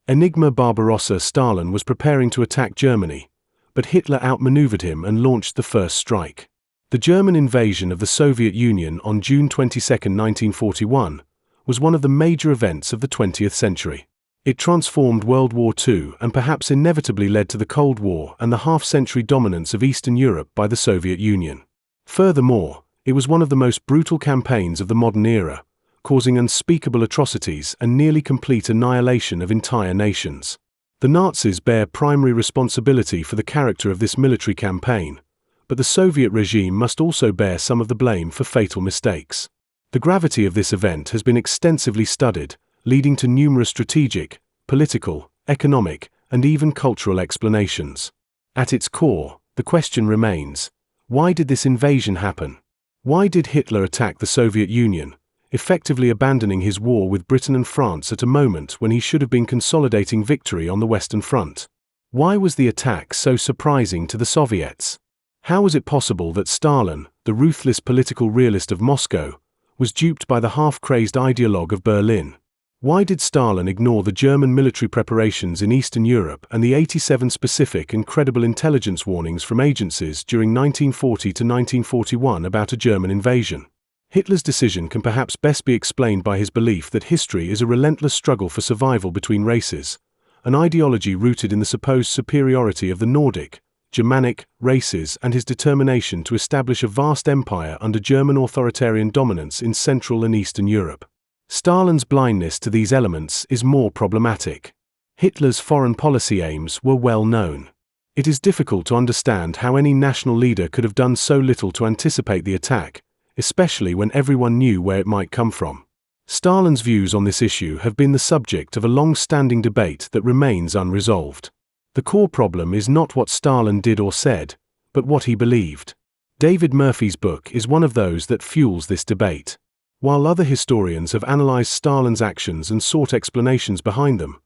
Enigma Barbarossa. Stalin was preparing to attack Germany, but Hitler outmaneuvered him and launched the first strike. The German invasion of the Soviet Union on June 22, 1941, was one of the major events of the 20th century. It transformed World War II and perhaps inevitably led to the Cold War and the half-century dominance of Eastern Europe by the Soviet Union. Furthermore, it was one of the most brutal campaigns of the modern era, causing unspeakable atrocities and nearly complete annihilation of entire nations. The Nazis bear primary responsibility for the character of this military campaign, but the Soviet regime must also bear some of the blame for fatal mistakes. The gravity of this event has been extensively studied, leading to numerous strategic, political, economic, and even cultural explanations. At its core, the question remains, why did this invasion happen? Why did Hitler attack the Soviet Union, effectively abandoning his war with Britain and France at a moment when he should have been consolidating victory on the Western Front? Why was the attack so surprising to the Soviets? How was it possible that Stalin, the ruthless political realist of Moscow, was duped by the half-crazed ideologue of Berlin? Why did Stalin ignore the German military preparations in Eastern Europe and the 87 specific and credible intelligence warnings from agencies during 1940 to 1941 about a German invasion? Hitler's decision can perhaps best be explained by his belief that history is a relentless struggle for survival between races, an ideology rooted in the supposed superiority of the Nordic, Germanic races and his determination to establish a vast empire under German authoritarian dominance in Central and Eastern Europe. Stalin's blindness to these elements is more problematic. Hitler's foreign policy aims were well known. It is difficult to understand how any national leader could have done so little to anticipate the attack, especially when everyone knew where it might come from. Stalin's views on this issue have been the subject of a long-standing debate that remains unresolved. The core problem is not what Stalin did or said, but what he believed. David Murphy's book is one of those that fuels this debate. While other historians have analyzed Stalin's actions and sought explanations behind them,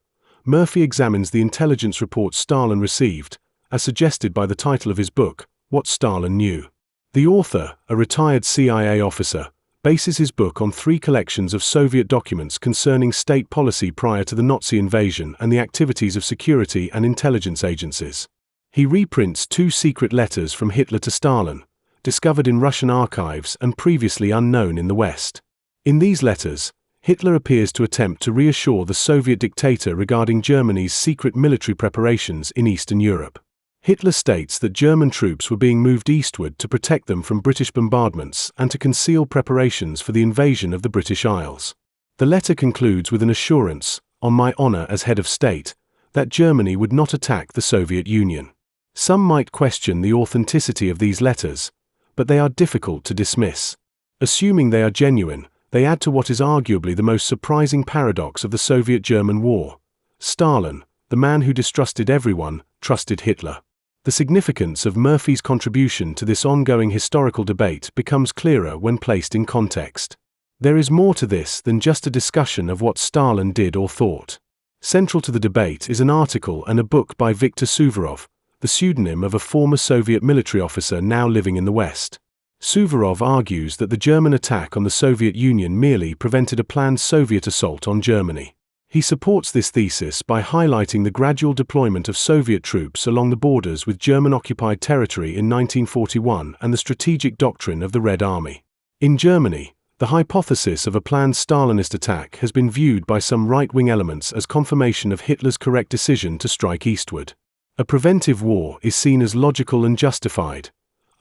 Murphy examines the intelligence reports Stalin received, as suggested by the title of his book, What Stalin Knew. The author, a retired CIA officer, bases his book on 3 collections of Soviet documents concerning state policy prior to the Nazi invasion and the activities of security and intelligence agencies. He reprints 2 secret letters from Hitler to Stalin, discovered in Russian archives and previously unknown in the West. In these letters, Hitler appears to attempt to reassure the Soviet dictator regarding Germany's secret military preparations in Eastern Europe. Hitler states that German troops were being moved eastward to protect them from British bombardments and to conceal preparations for the invasion of the British Isles. The letter concludes with an assurance, on my honor as head of state, that Germany would not attack the Soviet Union. Some might question the authenticity of these letters, but they are difficult to dismiss. Assuming they are genuine, they add to what is arguably the most surprising paradox of the Soviet-German War. Stalin, the man who distrusted everyone, trusted Hitler. The significance of Murphy's contribution to this ongoing historical debate becomes clearer when placed in context. There is more to this than just a discussion of what Stalin did or thought. Central to the debate is an article and a book by Viktor Suvorov, the pseudonym of a former Soviet military officer now living in the West. Suvorov argues that the German attack on the Soviet Union merely prevented a planned Soviet assault on Germany. He supports this thesis by highlighting the gradual deployment of Soviet troops along the borders with German-occupied territory in 1941 and the strategic doctrine of the Red Army. In Germany, the hypothesis of a planned Stalinist attack has been viewed by some right-wing elements as confirmation of Hitler's correct decision to strike eastward. A preventive war is seen as logical and justified.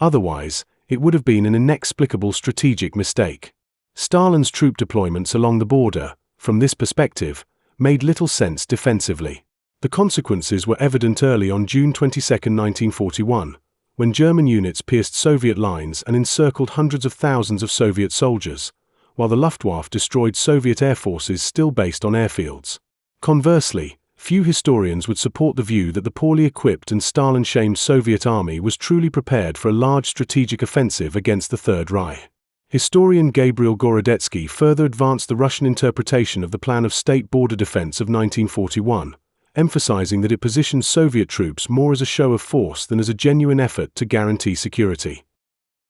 Otherwise, it would have been an inexplicable strategic mistake. Stalin's troop deployments along the border, from this perspective, made little sense defensively. The consequences were evident early on June 22, 1941, when German units pierced Soviet lines and encircled hundreds of thousands of Soviet soldiers, while the Luftwaffe destroyed Soviet air forces still based on airfields. Conversely, few historians would support the view that the poorly equipped and Stalin-shamed Soviet army was truly prepared for a large strategic offensive against the Third Reich. Historian Gabriel Gorodetsky further advanced the Russian interpretation of the Plan of State Border Defense of 1941, emphasizing that it positioned Soviet troops more as a show of force than as a genuine effort to guarantee security.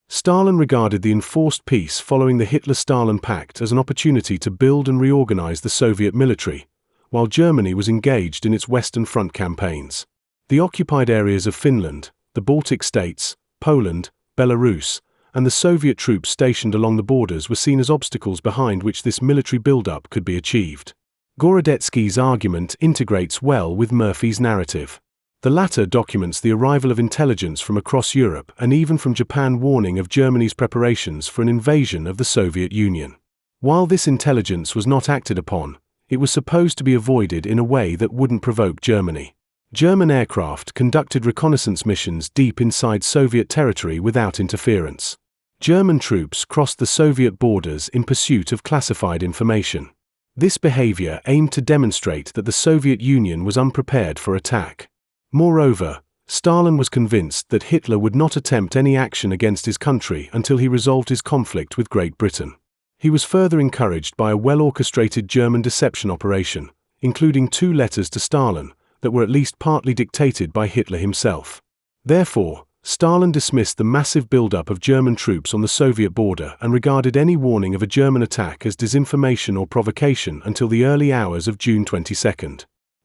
Stalin regarded the enforced peace following the Hitler-Stalin Pact as an opportunity to build and reorganize the Soviet military, while Germany was engaged in its Western Front campaigns. The occupied areas of Finland, the Baltic states, Poland, Belarus, and the Soviet troops stationed along the borders were seen as obstacles behind which this military buildup could be achieved. Gorodetsky's argument integrates well with Murphy's narrative. The latter documents the arrival of intelligence from across Europe and even from Japan warning of Germany's preparations for an invasion of the Soviet Union. While this intelligence was not acted upon, it was supposed to be avoided in a way that wouldn't provoke Germany. German aircraft conducted reconnaissance missions deep inside Soviet territory without interference. German troops crossed the Soviet borders in pursuit of classified information. This behavior aimed to demonstrate that the Soviet Union was unprepared for attack. Moreover, Stalin was convinced that Hitler would not attempt any action against his country until he resolved his conflict with Great Britain. He was further encouraged by a well-orchestrated German deception operation, including 2 letters to Stalin, that were at least partly dictated by Hitler himself. Therefore, Stalin dismissed the massive buildup of German troops on the Soviet border and regarded any warning of a German attack as disinformation or provocation until the early hours of June 22.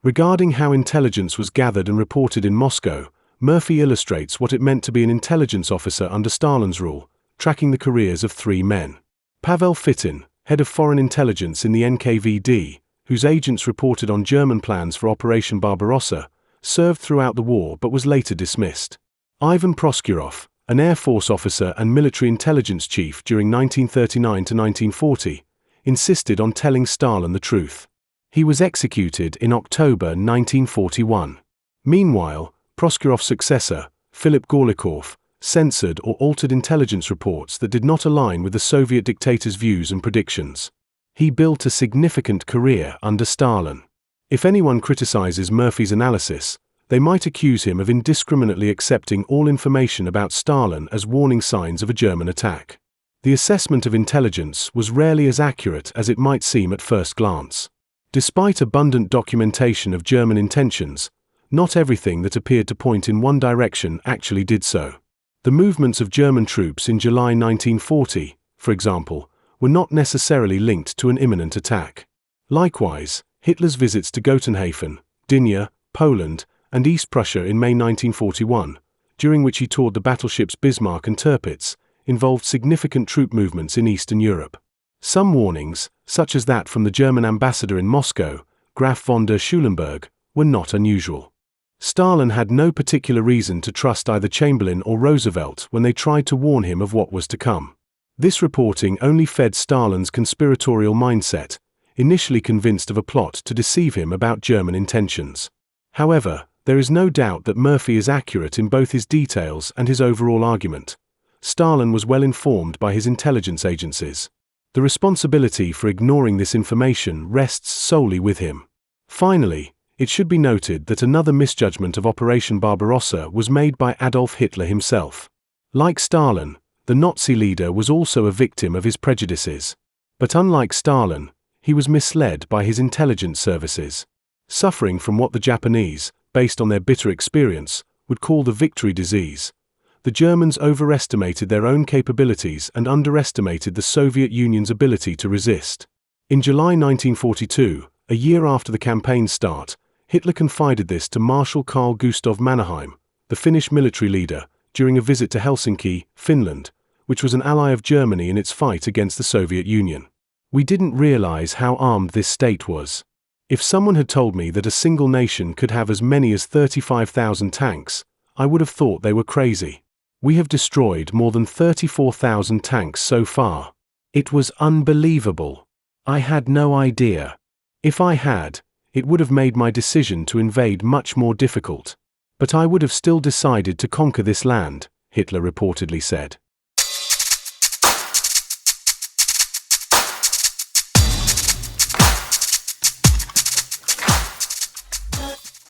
Regarding how intelligence was gathered and reported in Moscow, Murphy illustrates what it meant to be an intelligence officer under Stalin's rule, tracking the careers of 3 men. Pavel Fitin, head of foreign intelligence in the NKVD, whose agents reported on German plans for Operation Barbarossa, served throughout the war but was later dismissed. Ivan Proskurov, an Air Force officer and military intelligence chief during 1939 to 1940, insisted on telling Stalin the truth. He was executed in October 1941. Meanwhile, Proskurov's successor, Philip Gorlikov, censored or altered intelligence reports that did not align with the Soviet dictator's views and predictions. He built a significant career under Stalin. If anyone criticizes Murphy's analysis, they might accuse him of indiscriminately accepting all information about Stalin as warning signs of a German attack. The assessment of intelligence was rarely as accurate as it might seem at first glance. Despite abundant documentation of German intentions, not everything that appeared to point in one direction actually did so. The movements of German troops in July 1940, for example, were not necessarily linked to an imminent attack. Likewise, Hitler's visits to Gotenhafen, Dynia, Poland, and East Prussia in May 1941, during which he toured the battleships Bismarck and Tirpitz, involved significant troop movements in Eastern Europe. Some warnings, such as that from the German ambassador in Moscow, Graf von der Schulenburg, were not unusual. Stalin had no particular reason to trust either Chamberlain or Roosevelt when they tried to warn him of what was to come. This reporting only fed Stalin's conspiratorial mindset, initially convinced of a plot to deceive him about German intentions. However, there is no doubt that Murphy is accurate in both his details and his overall argument. Stalin was well informed by his intelligence agencies. The responsibility for ignoring this information rests solely with him. Finally, it should be noted that another misjudgment of Operation Barbarossa was made by Adolf Hitler himself. Like Stalin, the Nazi leader was also a victim of his prejudices. But unlike Stalin, he was misled by his intelligence services. Suffering from what the Japanese, based on their bitter experience, would call the victory disease, the Germans overestimated their own capabilities and underestimated the Soviet Union's ability to resist. In July 1942, a year after the campaign's start, Hitler confided this to Marshal Carl Gustav Mannerheim, the Finnish military leader, during a visit to Helsinki, Finland, which was an ally of Germany in its fight against the Soviet Union. We didn't realize how armed this state was. If someone had told me that a single nation could have as many as 35,000 tanks, I would have thought they were crazy. We have destroyed more than 34,000 tanks so far. It was unbelievable. I had no idea. If I had, it would have made my decision to invade much more difficult. But I would have still decided to conquer this land, Hitler reportedly said.